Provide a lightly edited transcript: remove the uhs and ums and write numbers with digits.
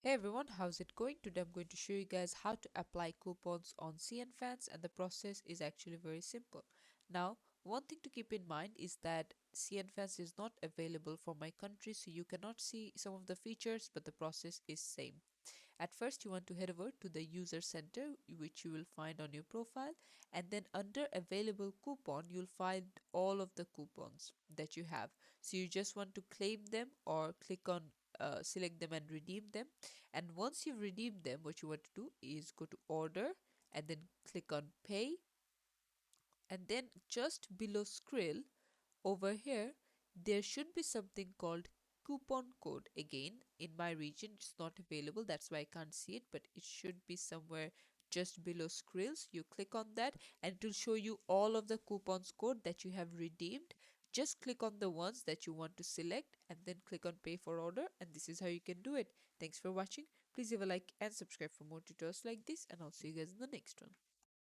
Hey everyone, how's it going? Today I'm going to show you guys how to apply coupons on Cnfans, and the process is actually very simple. Now, one thing to keep in mind is that Cnfans is not available for my country, so you cannot see some of the features, but the process is same. At first, you want to head over to the user center, which you will find on your profile, and then under available coupon, you'll find all of the coupons that you have. So you just want to claim them or click on select them and redeem them. And once you've redeemed them, what you want to do is go to order and then click on pay, and then just below scroll over here, there should be something called coupon code. Again, in my region it's not available, that's why I can't see it, but it should be somewhere just below scrolls. You click on that and it will show you all of the coupons code that you have redeemed. Just click on the ones that you want to select and then click on pay for order, and this is how you can do it. Thanks for watching. Please leave a like and subscribe for more tutorials like this, and I'll see you guys in the next one.